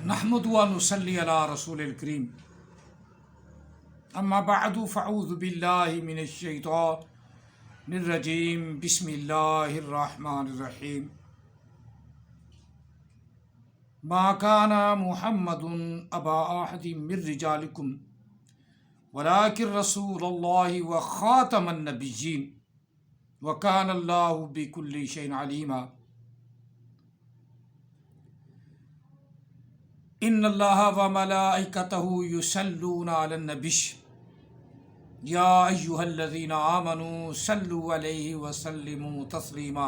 نحمد و نصلی علی رسول الکریم اما بعد فاعوذ باللہ من الشیطان الرجیم بسم اللہ الرحمن الرحیم ما کان محمد ابا احد من رجالکم ولکن رسول اللہ وخاتم النبیین وکان اللہ بکل شیء علیما ان اللہ وملائکتہ یصلون علی النبی یا ایہا الذین آمنوا صلوا علیہ وسلموا تسلیما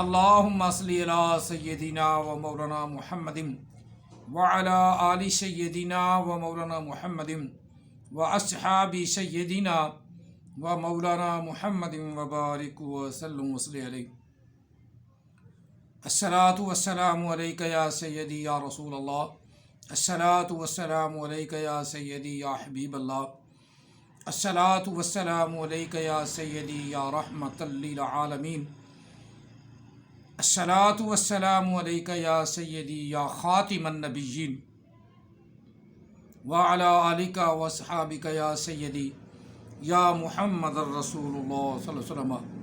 اللہم صلی علی سیدنا و مولانا محمد وعلی آل سیدنا و مولانا محمد و اصحاب سیدنا و مولانا محمد وبارک وسلم وصلی علیہ الصلاۃ والسلام علیک یا سیدی یا رسول اللہ الصلاۃ والسلام علیک یا سیدی یا حبیب اللہ الصلاۃ والسلام علیک یا سیدی یا رحمۃ للعالمین الصلاۃ والسلام علیک یا سیدی یا خاتم النبیین وعلی آلک واصحابک یا سیدی یا محمد الرسول اللہ صلی اللہ علیہ وسلم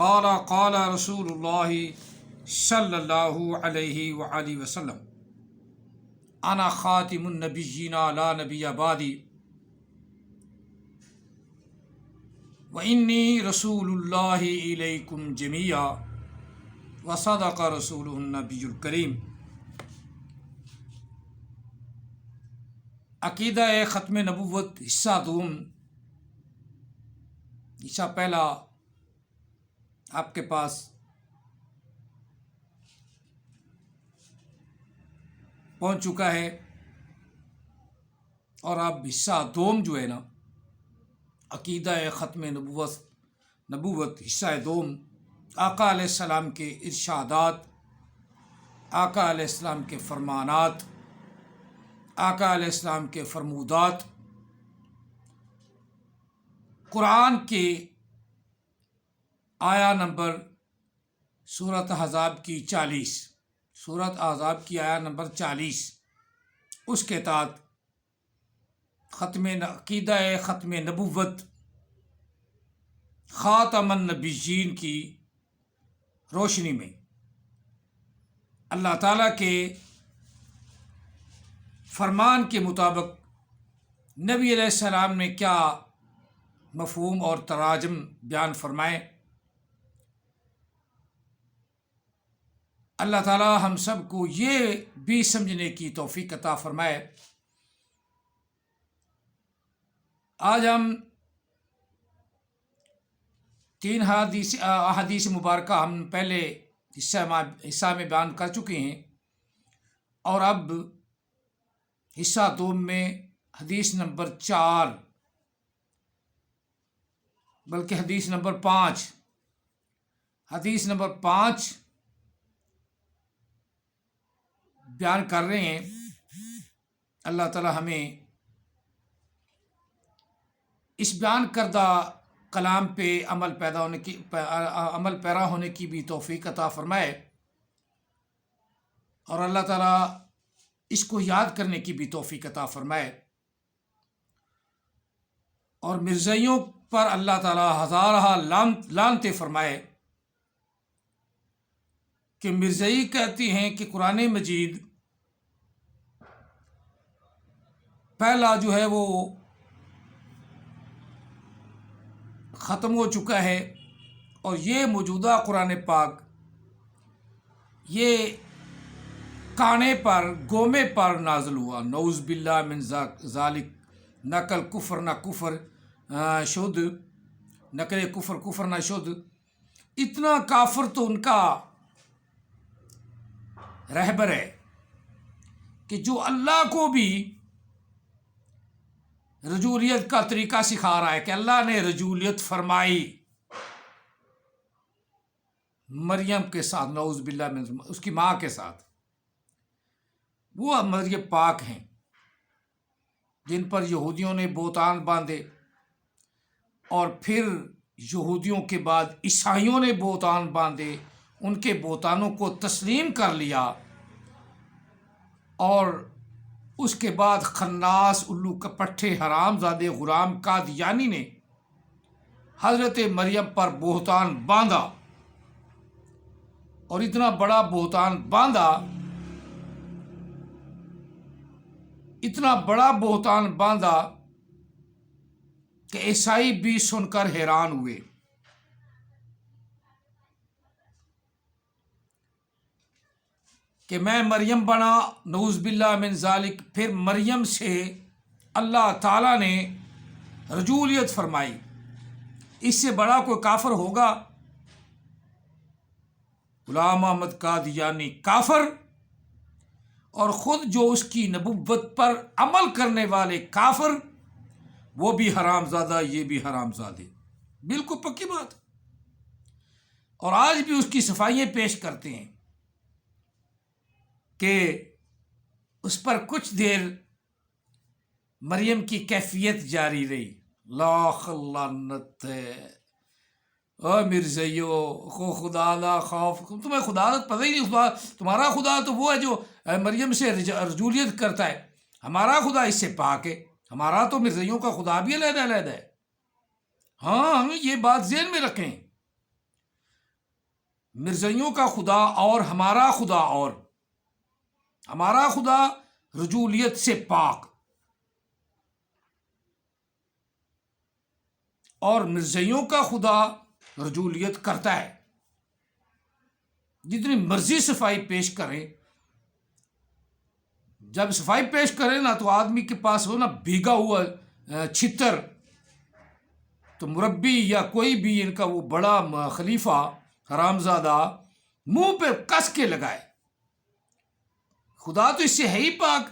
قال رسول اللہ صلی اللہ علیہ وآلہ وسلم انا خاتم النبیین لا نبی بعدی وانی رسول اللہ الیکم جمیعا وصدق رسولہ النبی الکریم۔ عقیدہ ختم نبوت حصہ دوم، حصہ پہلا آپ کے پاس پہنچ چکا ہے، اور اب حصہ دوم جو ہے نا، عقیدہ ختم نبوت حصہ دوم، آقا علیہ السلام کے ارشادات، آقا علیہ السلام کے فرمانات، آقا علیہ السلام کے فرمودات، قرآن کے آیا نمبر سورۃ احزاب کی 40، سورۃ احزاب کی آیا نمبر 40، اس کے تحت عقیدہ ختم نبوت خاتم النبیین کی روشنی میں اللہ تعالیٰ کے فرمان کے مطابق نبی علیہ السلام نے کیا مفہوم اور تراجم بیان فرمائے، اللہ تعالیٰ ہم سب کو یہ بھی سمجھنے کی توفیق عطا فرمائے۔ آج ہم 3 احادیث مبارکہ ہم پہلے حصہ میں بیان کر چکے ہیں، اور اب حصہ دوم میں حدیث نمبر 4 بلکہ حدیث نمبر 5 بیان کر رہے ہیں۔ اللہ تعالی ہمیں اس بیان کردہ کلام پہ عمل پیرا ہونے کی بھی توفیق عطا فرمائے، اور اللہ تعالی اس کو یاد کرنے کی بھی توفیق عطا فرمائے، اور مرزائیوں پر اللہ تعالی ہزارہ لعنتیں فرمائے کہ مرزائی کہتی ہیں کہ قرآن مجید پہلا جو ہے وہ ختم ہو چکا ہے، اور یہ موجودہ قرآن پاک یہ کانے پر گومے پر نازل ہوا، نعوذ باللہ من ذالک، نقل کفر نہ کفر شد، نقل کفر نہ شد۔ اتنا کافر تو ان کا رہبر ہے کہ جو اللہ کو بھی رجولیت کا طریقہ سکھا رہا ہے، کہ اللہ نے رجولیت فرمائی مریم کے ساتھ، نعوذ باللہ من، اس کی ماں کے ساتھ۔ وہ مریم پاک ہیں جن پر یہودیوں نے بہتان باندھے، اور پھر یہودیوں کے بعد عیسائیوں نے بہتان باندھے، ان کے بہتانوں کو تسلیم کر لیا، اور اس کے بعد خناس، الو کپٹھے، حرام زادے غلام قادیانی نے حضرت مریم پر بہتان باندھا، اور اتنا بڑا بہتان باندھا، اتنا بڑا بہتان باندھا کہ عیسائی بھی سن کر حیران ہوئے۔ کہ میں مریم بنا، نعوذ باللہ من ذالک۔ پھر مریم سے اللہ تعالیٰ نے رجولیت فرمائی۔ اس سے بڑا کوئی کافر ہوگا؟ غلام احمد قادیانی کافر، اور خود جو اس کی نبوت پر عمل کرنے والے کافر، وہ بھی حرام زادہ، یہ بھی حرام زادے، بالکل پکی بات۔ اور آج بھی اس کی صفائیاں پیش کرتے ہیں کہ اس پر کچھ دیر مریم کی کیفیت جاری رہی۔ لاکھ لعنت ہے، او مرزیو، خو خدا لا خوف، تمہیں خدا پتہ ہی نہیں۔ تمہارا خدا تو وہ ہے جو مریم سے رجولیت کرتا ہے، ہمارا خدا اس سے پاک ہے۔ ہمارا تو مرزیوں کا خدا بھی علیحدہ علیحدہ ہے۔ ہاں، ہم یہ بات ذہن میں رکھیں، مرزیوں کا خدا اور ہمارا خدا، اور ہمارا خدا رجولیت سے پاک، اور مرزیوں کا خدا رجولیت کرتا ہے۔ جتنی مرضی صفائی پیش کریں، جب صفائی پیش کریں نا تو آدمی کے پاس ہو نا بھیگا ہوا چھتر، تو مربی یا کوئی بھی ان کا وہ بڑا خلیفہ حرامزادہ منہ پہ کس کے لگائے۔ خدا تو اس سے ہے ہی پاک،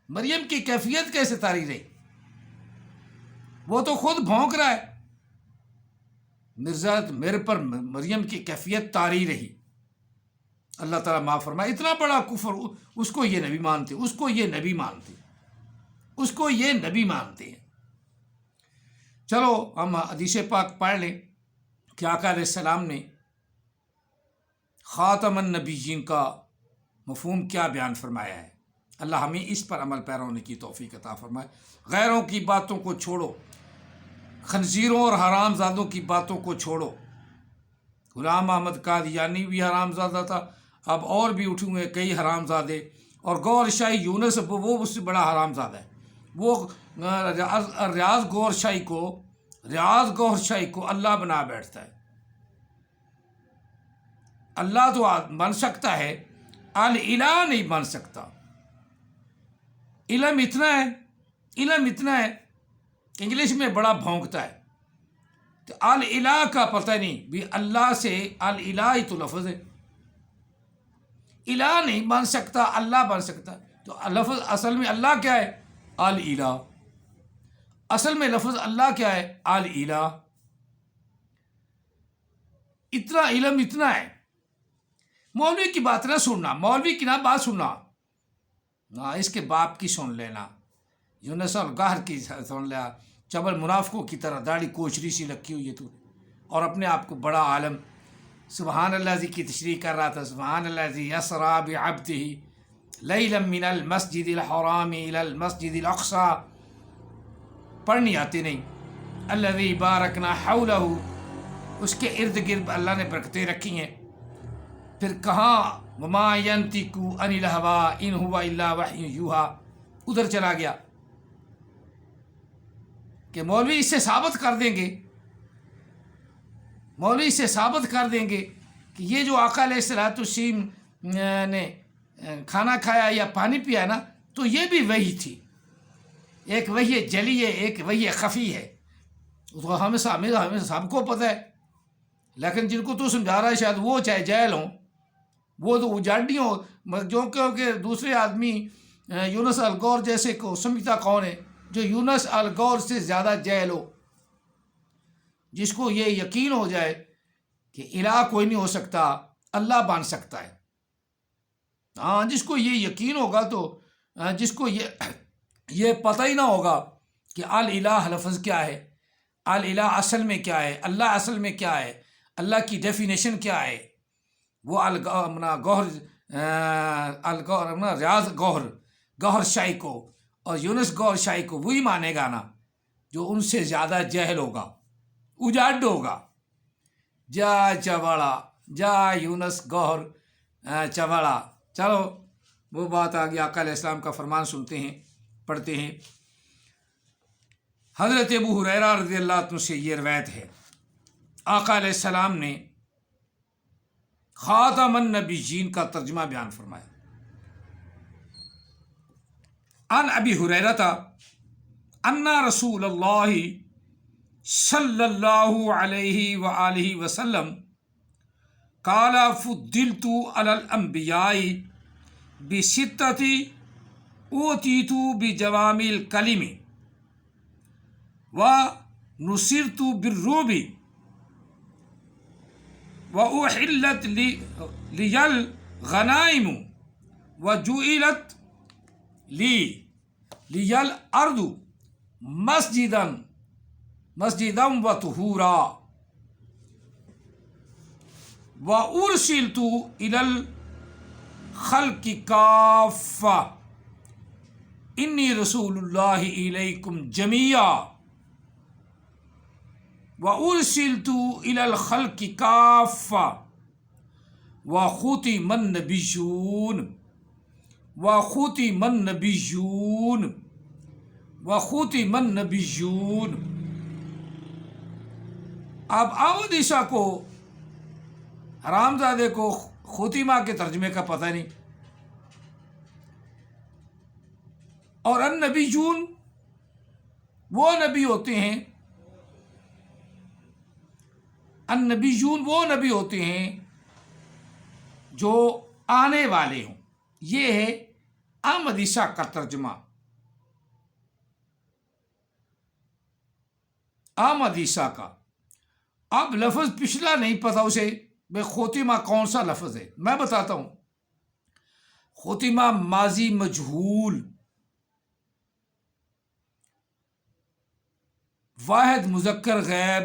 مریم کی کیفیت کیسے طاری رہی؟ وہ تو خود بھونک رہا ہے۔ مرزا میرے پر مریم کی کیفیت طاری رہی، اللہ تعالیٰ معاف فرمائے۔ اتنا بڑا کفر، اس کو یہ نبی مانتے، اس کو یہ نبی مانتے، اس کو یہ نبی مانتے ہیں۔ چلو ہم حدیث پاک پڑھ لیں کہ آقا علیہ السلام نے خاتم النبیین کا مفہوم کیا بیان فرمایا ہے۔ اللہ ہمیں اس پر عمل پیرا ہونے کی توفیق عطا فرمائے۔ غیروں کی باتوں کو چھوڑو، خنزیروں اور حرام زادوں کی باتوں کو چھوڑو۔ غلام احمد قادیانی بھی حرام زادہ تھا، اب اور بھی اٹھے ہوئے کئی حرام زادے، اور گور شاہی یونس وہ اس سے بڑا حرام زادہ ہے۔ وہ ریاض گور شاہی کو اللہ بنا بیٹھتا ہے۔ اللہ تو بن سکتا ہے، الہ نہیں بن سکتا۔ علم اتنا ہے، انگلش میں بڑا بھونکتا ہے، تو الہ کا پتہ نہیں بھی اللہ سے الہ ہی تو لفظ ہے، الہ نہیں بن سکتا، اللہ بن سکتا۔ تو لفظ اصل میں اللہ کیا ہے؟ الہ۔ اصل میں لفظ اللہ کیا ہے؟ الہ۔ اتنا علم اتنا ہے، مولوی کی بات نہ سننا، مولوی کی نہ بات سننا، اس کے باپ کی سن لینا، یونس الگہر کی سن لیا، چبل منافقوں کی طرح داڑھی کوچری سی لکی ہوئی ہے تو، اور اپنے آپ کو بڑا عالم، سبحان اللہ جی کی تشریح کر رہا تھا۔ سبحان اللہ جی یسرا بعبدہ لیلا من المسجد الحرام الى المسجد الاقصی، پڑھنی آتی نہیں۔ الذی بارکنا حولہ، اس کے ارد گرد اللہ نے برکتیں رکھی ہیں۔ پھر کہاں وما ینطق عن الہوی ان ہوا الا وحی یوحی، ادھر چلا گیا کہ مولوی اس سے ثابت کر دیں گے کہ یہ جو آقا علیہ الصلوۃ والسلام نے کھانا کھایا یا پانی پیا نا، تو یہ بھی وحی تھی، ایک وحی جلی ہے، ایک وحی خفی ہے۔ تو ہمیں سب کو پتہ ہے، لیکن جن کو تو سمجھا رہا ہے شاید وہ چاہے جاہل ہوں، وہ تو اجاڑی ہوں، جو کہ دوسرے آدمی یونس الگور جیسے کو سمجھتا کون ہے؟ جو یونس الگور سے زیادہ جاہل ہو، جس کو یہ یقین ہو جائے کہ الہ کوئی نہیں ہو سکتا، اللہ بن سکتا ہے۔ ہاں، جس کو یہ یقین ہوگا، تو جس کو یہ پتہ ہی نہ ہوگا کہ الہ لفظ کیا ہے، الہ اصل میں کیا ہے، اللہ اصل میں کیا ہے، اللہ کی ڈیفینیشن کیا ہے، وہ ریاض گوہر شاہی کو اور یونس گوہر شاہی کو وہی مانے گا نا جو ان سے زیادہ جہل ہوگا، اجاڈ ہوگا۔ جا چواڑا، جا یونس گوہر چواڑا۔ چلو وہ بات آگے آقا علیہ السلام کا فرمان سنتے ہیں، پڑھتے ہیں۔ حضرت ابو ہریرہ رضی اللہ عنہ سے یہ روایت ہے، آقا علیہ السلام نے خاتم النبیین کا ترجمہ بیان فرمایا۔ عن ابی ہریرہ ان رسول اللہ صلی اللہ علیہ وآلہ وسلم قال فضلت علی الانبیاء بستۃ اوتیت بجوامع الکلم ونصرت بالرعب وأحلت لي الغنائم وجعلت لي الأرض مسجدا وطهورا وأرسلت إلى الخلق كافة إني رسول الله إليكم جميعا وأرسلت إلى الخلق كافة وختم النبيون وختم النبيون وختم النبيون۔ اب احمد عیسیٰ کو، حرامزادے کو ختمہ کے ترجمے کا پتہ نہیں، اور النبیون وہ نبی ہوتے ہیں، النبیون وہ نبی ہوتے ہیں جو آنے والے ہوں۔ یہ ہے احمد عیسیٰ کا ترجمہ۔ احمد عیسیٰ کا اب لفظ پچھلا نہیں پتا اسے بے خوتیمہ کون سا لفظ ہے، میں بتاتا ہوں۔ خوتیمہ ماضی مجہول، واحد مذکر غیب،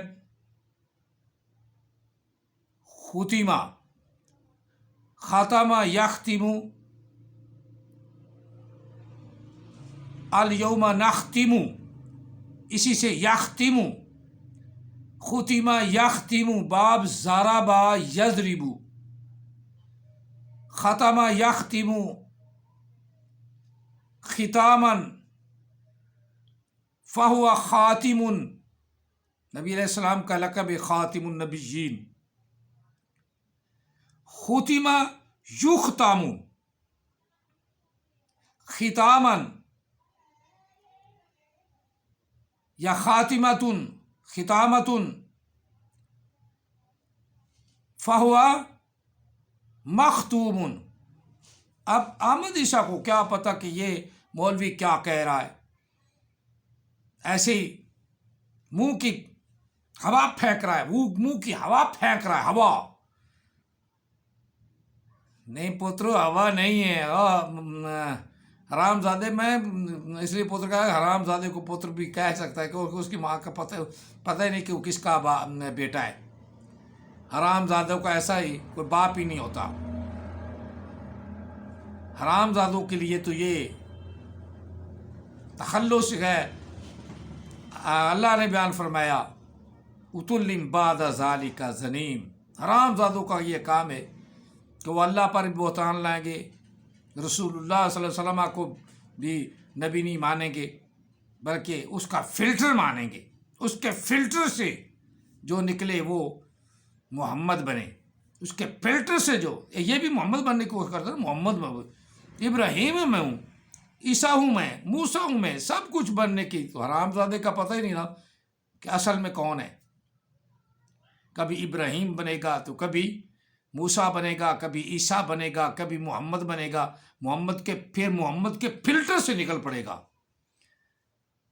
خوتیمہ خاتمہ یختم، الیوم نختم، اسی سے یختم، ختمہ یختم، باب ضربہ یضرب، ختمہ یختم ختاما فہو خاتم، نبی علیہ السلام کا لقب خاتم النبیین۔ ختمہ یختم ختاما یا خاتمۃ ختامۃ فہو مختوم۔ اب احمد عیسیٰ کو کیا پتہ کہ یہ مولوی کیا کہہ رہا ہے، ایسے ہی منہ کی ہوا پھینک رہا ہے، وہ منہ کی ہوا پھینک رہا ہے، ہوا نہیں پترو، ہوا نہیں ہے۔ حرام زادے، میں اس لیے پتر کہا، حرام زادے کو پتر بھی کہہ سکتا ہے کیونکہ اس کی ماں کا پتہ ہی نہیں کہ وہ کس کا بیٹا ہے۔ حرام زادوں کا ایسا ہی کوئی باپ ہی نہیں ہوتا۔ حرام زادوں کے لیے تو یہ تخلص ہے۔ اللہ نے بیان فرمایا اتلم بعد ذالک زنیم، حرام زادوں کا یہ کام ہے کہ وہ اللہ پر بھی بہتان لائیں گے، رسول اللہ صلی اللہ علیہ وسلم کو بھی نبی نہیں مانیں گے، بلکہ اس کا فلٹر مانیں گے، اس کے فلٹر سے جو نکلے وہ محمد بنے، اس کے فلٹر سے جو یہ بھی محمد بننے کی کوشش کرتا ہے، محمد ابراہیم میں ہوں، عیسیٰ ہوں، میں موسیٰ ہوں، میں سب کچھ بننے کی۔ تو حرام زادے کا پتہ ہی نہیں نا کہ اصل میں کون ہے۔ کبھی ابراہیم بنے گا تو کبھی موسیٰ بنے گا، کبھی عیسیٰ بنے گا، کبھی محمد بنے گا، پھر محمد کے فلٹر سے نکل پڑے گا،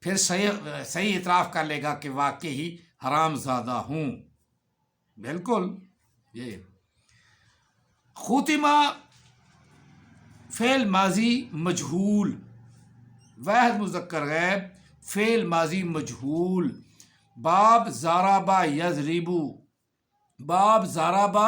پھر صحیح اعتراف کر لے گا کہ واقعی حرام زادہ ہوں۔ بالکل یہ ختمہ فعل ماضی مجہول، واحد مذکر غیب، فعل ماضی مجہول، باب ضربہ یضرب، باب ضربہ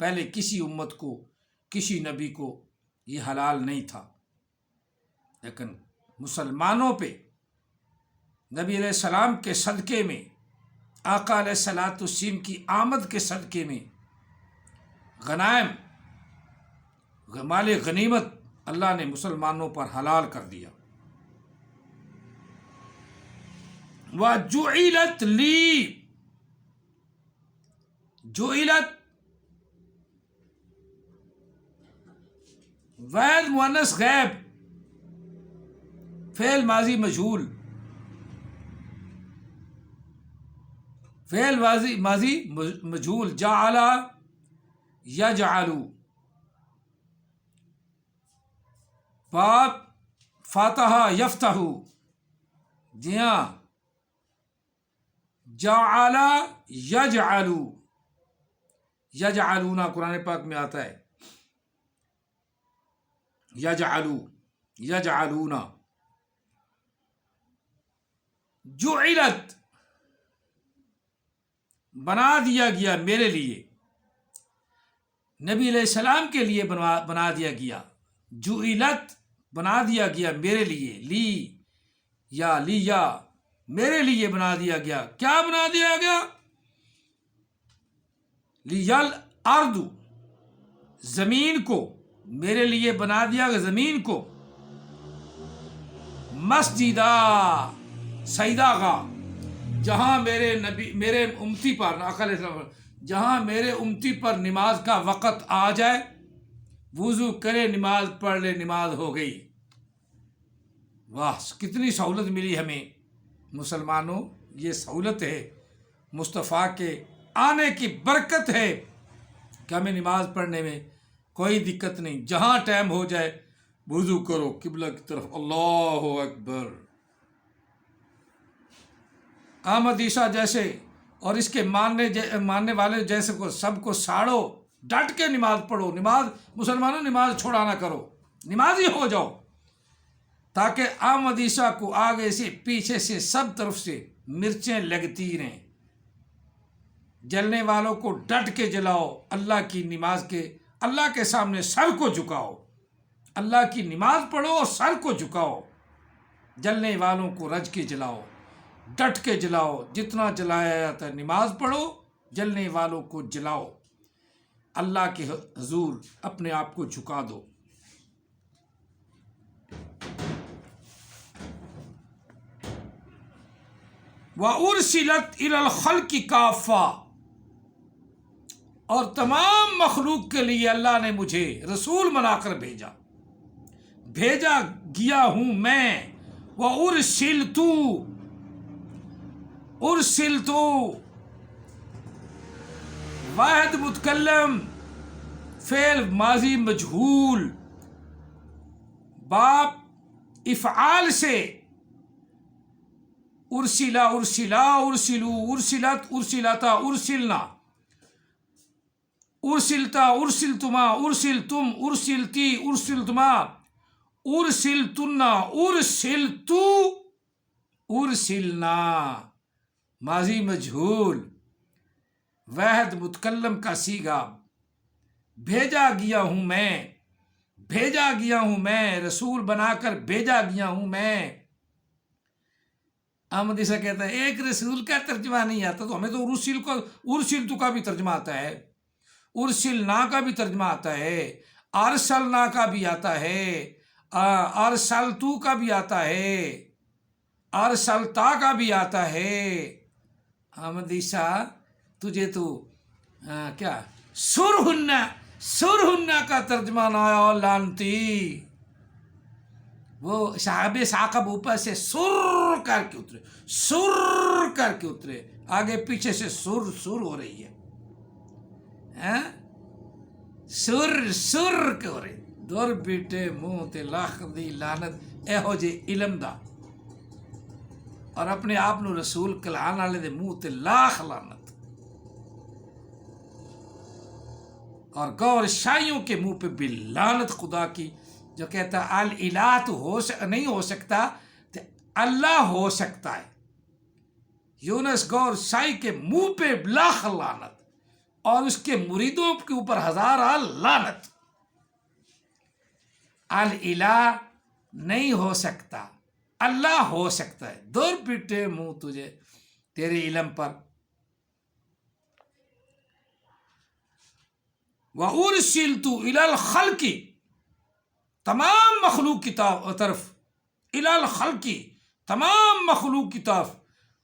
پہلے کسی امت کو، کسی نبی کو یہ حلال نہیں تھا، لیکن مسلمانوں پہ نبی علیہ السلام کے صدقے میں، آقا علیہ الصلوۃ والتسلیم کی آمد کے صدقے میں غنائم، مال غنیمت اللہ نے مسلمانوں پر حلال کر دیا۔ وَجُعِلَتْ لِي، جُعِلَت واحد مؤنث غائب، فعل ماضی مجہول، فعل ماضی مجہول، جعل یجعل، باب فتح یفتح، جی ہاں، جعل یجعل، یجعلون قرآن پاک میں آتا ہے، یجعلو، یجعلون، جعلت بنا دیا گیا میرے لیے، نبی علیہ السلام کے لیے بنا دیا گیا، جعلت بنا دیا گیا میرے لیے، لی یا لیا، میرے لیے بنا دیا گیا، کیا بنا دیا گیا؟ لیل ارض، زمین کو میرے لیے بنا دیا گیا، زمین کو مسجدہ، سجدہ گاہ، جہاں میرے امتی پر، آقا علیہ السلام، جہاں میرے امتی پر نماز کا وقت آ جائے، وضو کرے، نماز پڑھ لے، نماز ہو گئی۔ واہ، کتنی سہولت ملی ہمیں مسلمانوں، یہ سہولت ہے، مصطفیٰ کے آنے کی برکت ہے کہ ہمیں نماز پڑھنے میں کوئی دقت نہیں، جہاں ٹائم ہو جائے وضو کرو، قبلہ کی طرف، اللہ اکبر۔ احمد عیسیٰ جیسے اور اس کے ماننے والے جیسے کو سب کو ساڑو، ڈٹ کے نماز پڑھو، نماز، مسلمانوں نماز چھوڑا نہ کرو، نمازی ہو جاؤ، تاکہ احمد عیسیٰ کو آگے سے پیچھے سے سب طرف سے مرچیں لگتی رہیں۔ جلنے والوں کو ڈٹ کے جلاؤ، اللہ کی نماز کے، اللہ کے سامنے سر کو جھکاؤ، اللہ کی نماز پڑھو اور سر کو جھکاؤ، جلنے والوں کو رج کے جلاؤ، ڈٹ کے جلاؤ، جتنا جلایا جاتا ہے، نماز پڑھو، جلنے والوں کو جلاؤ، اللہ کے حضور اپنے آپ کو جھکا دو۔ وَأُرْسِلَتْ إِلَى الْخَلْقِ كَافَّةً، اور تمام مخلوق کے لیے اللہ نے مجھے رسول بنا کر بھیجا گیا ہوں میں۔ وَأُرْسِلْتُ، ارسلت، واحد متکلم، فعل ماضی مجہول، باب افعال سے، ارسلا، ارسلا، ارسلو، ارسلت، ارسلتا، ارسلنا، ارسلتا، ارسلتما، ارسلتم، ارسلتی، ارسلتما، ارسلتنا، ارسلتو، ارسلنا، ماضی مجہول، واحد متکلم کا صیغہ، بھیجا گیا ہوں میں، بھیجا گیا ہوں میں، رسول بنا کر بھیجا گیا ہوں میں۔ احمد عیسیٰ کہتا ہے ایک رسول کا ترجمہ نہیں آتا، تو ہمیں تو ارسلتو کا بھی ترجمہ آتا ہے، ارسلنا کا بھی ترجمہ آتا ہے، ارسلنا کا بھی آتا ہے، ارسلتو کا بھی آتا ہے، ارسلتا کا بھی آتا ہے۔ احمد عیسیٰ تجھے تو کیا سرہنہ کا ترجمہ نہ آیا، لانتی، وہ صحاب ثاقب اوپر سے سر کر کے اترے، سر کر کے اترے، آگے پیچھے سے سر ہو رہی ہے، سر کے ہو رہی، دور بیٹے منہ تے لاکھ دی لعنت، ایہو جے علم دا، اور اپنے آپ نو رسول کہلان والے دے منہ تے لاکھ لعنت، اور گور شائیوں کے منہ پہ بھی لعنت خدا کی، جو کہتا ہے الہ تو نہیں ہو سکتا، تو اللہ ہو سکتا ہے۔ یونس گور شائی کے منہ پہ لاکھ لعنت، اور اس کے مریدوں کے اوپر ہزارہ لعنت۔ الہ نہیں ہو سکتا، اللہ ہو سکتا ہے، دور پیٹے منہ تجھے تیرے علم پر۔ وَأُرْسِلْتُ إِلَى الْخَلْقِ، تمام مخلوق کی طرف، إِلَى الْخَلْقِ، تمام مخلوق کی طرف،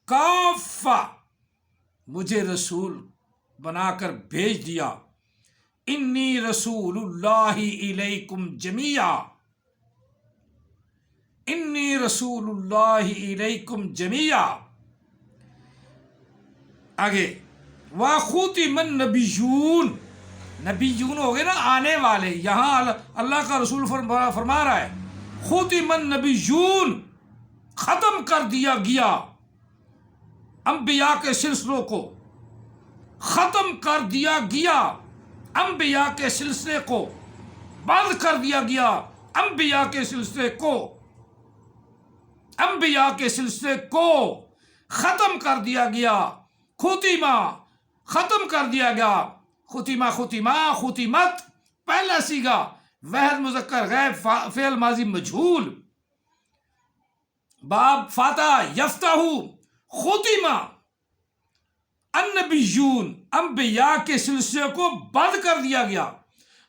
کافہ، مجھے رسول بنا کر بھیج دیا۔ انی رسول اللہ الیکم جمیعا، انی رسول اللہ الیکم جمیعا۔ آگے وَخُتِمَ النَّبِيُّونَ، نبیون ہو گئے نا آنے والے، یہاں اللہ کا رسول فرما رہا ہے خُتِمَ النَّبِيُّونَ، ختم کر دیا گیا انبیاء کے سلسلوں کو، ختم کر دیا گیا انبیاء کے سلسلے کو، بند کر دیا گیا انبیاء کے سلسلے کو، انبیاء کے سلسلے کو ختم کر دیا گیا۔ ختیمہ، ختم کر دیا گیا، ختیمہ، ختیمہ، ختیمت پہلا صیغہ، واحد مذکر غائب، فعل ماضی مجہول، باب فاتح یفتح، ختیمہ النبیون، انبیاء کے سلسلے کو بند کر دیا گیا،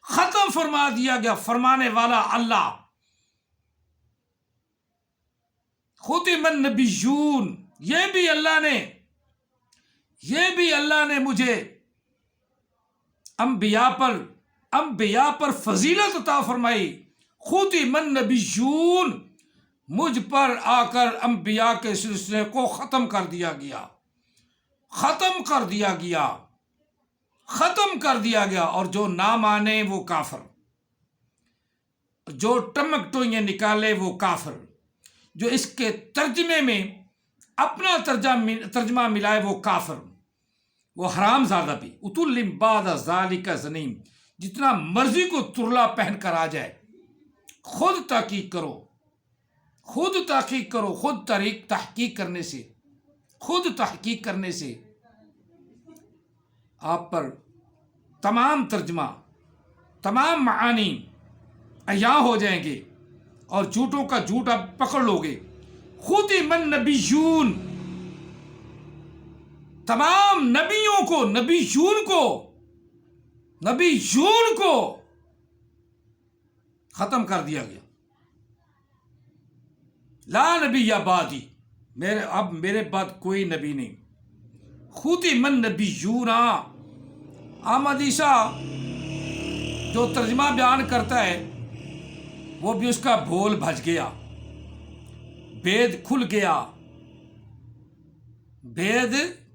ختم فرما دیا گیا، فرمانے والا اللہ۔ ختم النبیون، یہ بھی اللہ نے مجھے انبیاء پر فضیلت عطا فرمائی۔ ختم النبیون، مجھ پر آ کر انبیاء کے سلسلے کو ختم کر دیا گیا، ختم کر دیا گیا، ختم کر دیا گیا۔ اور جو نہ مانے وہ کافر، جو ٹمکٹوئیں نکالے وہ کافر، جو اس کے ترجمے میں اپنا ترجمہ ملائے وہ کافر، وہ حرام زادہ بھی۔ اتل بعد ذالک زنیم، جتنا مرضی کو ترلا پہن کر آ جائے، خود تحقیق کرو، خود تحقیق کرو، خود تحقیق کرنے سے آپ پر تمام ترجمہ، تمام معانی عیاں ہو جائیں گے اور جھوٹوں کا جھوٹ آپ پکڑ لو گے۔ ختم النبیون، تمام نبیوں کو، نبیون کو ختم کر دیا گیا۔ لا نبی بعدی، اب میرے بعد کوئی نبی نہیں۔ ختم النبیون، احمد عیسیٰ جو ترجمہ بیان کرتا ہے وہ بھی اس کا بھول بھج گیا، بید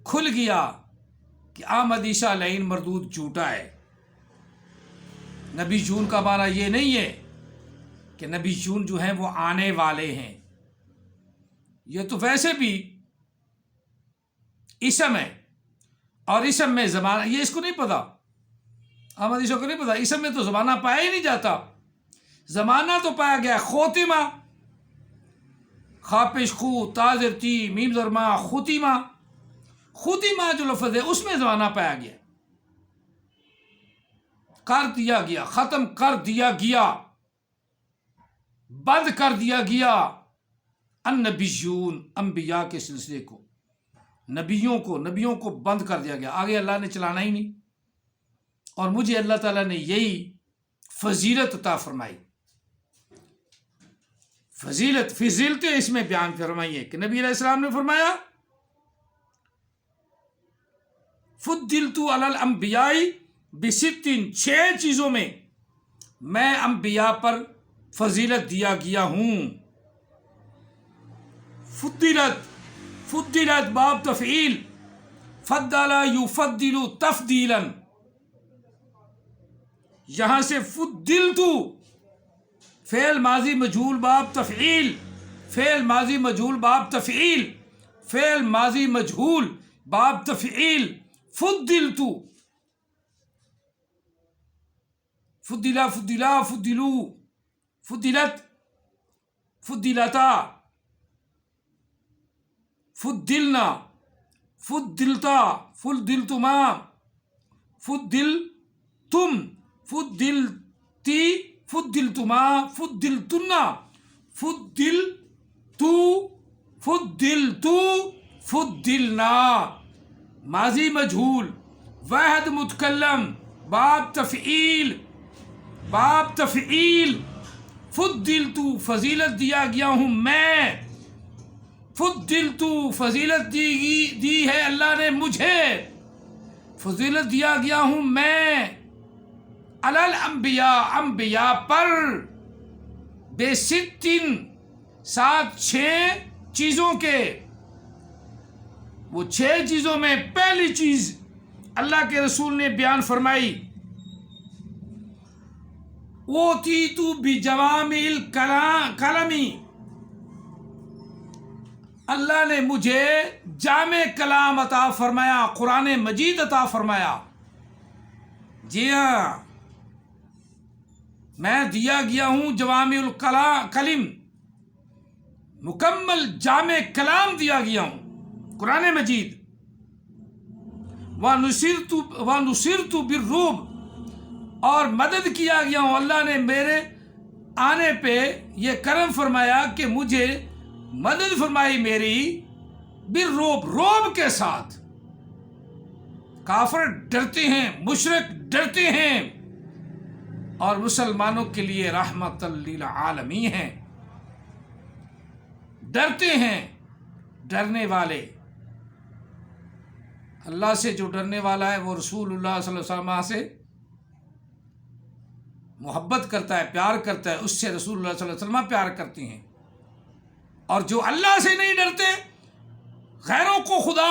کھل گیا کہ احمد عیسیٰ لعین مردود جھوٹا ہے۔ نبی جون کا معنی یہ نہیں ہے کہ نبی جون جو ہیں وہ آنے والے ہیں، یہ تو ویسے بھی اسم ہے، اور اسم میں زمانہ، یہ اس کو نہیں پتا، احمد عیسیٰ کو نہیں پتا، اسم میں تو زمانہ پایا ہی نہیں جاتا۔ زمانہ تو پایا گیا خوتیمہ، خاپش خو تاظر تی میم زرما ختیمہ، ختیمہ جو لفظ ہے اس میں زمانہ پایا گیا، کر دیا گیا، ختم کر دیا گیا، بند کر دیا گیا النبیون، انبیاء کے سلسلے کو، نبیوں کو بند کر دیا گیا، آگے اللہ نے چلانا ہی نہیں۔ اور مجھے اللہ تعالیٰ نے یہی فضیلت عطا فرمائی، فضیلتیں اس میں بیان فرمائی ہے کہ نبی علیہ السلام نے فرمایا فضلت علی الانبیاء بست، 6 چیزوں میں میں انبیاء پر فضیلت دیا گیا ہوں۔ فضلت باب تفعیل، فضل یفضل تفضیلا، یہاں سے فضلت فعل ماضی مجہول باب تفعیل، فعل ماضی مجہول باب تفعیل، فعل ماضی مجہول باب تفعیل، فضلت، فضلا فضلا فضلو، فضلت، فضلتا، فضلنا، فضلتا، فضلتما، فضلتم، فضلتی، فضلتما، فضلتنا، فضلتو، فضلتو، فضلنا. ماضی مجہول، واحد متکلم، باب تفعیل، باب تفعیل. فضلتو فضیلت دیا گیا ہوں میں، فضلتو فضیلت دی ہے اللہ نے مجھے، فضیلت دیا گیا ہوں میں علی الانبیاء، انبیاء پر، بے ستن، ساتھ 6 چیزوں کے. وہ 6 چیزوں میں پہلی چیز اللہ کے رسول نے بیان فرمائی، اوتیت بجوامع الکلم، اللہ نے مجھے جامع کلام عطا فرمایا، قرآن مجید عطا فرمایا. جی ہاں، میں دیا گیا ہوں جوامع الکلم، مکمل جامع کلام دیا گیا ہوں، قرآن مجید. وَنُصِرْتُ بِالرُّعْبِ، اور مدد کیا گیا ہوں، اللہ نے میرے آنے پہ یہ کرم فرمایا کہ مجھے مدد فرمائی میری، بالرعب، رعب کے ساتھ. کافر ڈرتے ہیں، مشرک ڈرتے ہیں، اور مسلمانوں کے لیے رحمت للعالمین ہیں. ڈرتے ہیں، ڈرنے والے اللہ سے جو ڈرنے والا ہے وہ رسول اللہ صلی اللہ علیہ وسلم سے محبت کرتا ہے، پیار کرتا ہے، اس سے رسول اللہ صلی اللہ علیہ وسلم پیار کرتے ہیں. اور جو اللہ سے نہیں ڈرتے، غیروں کو خدا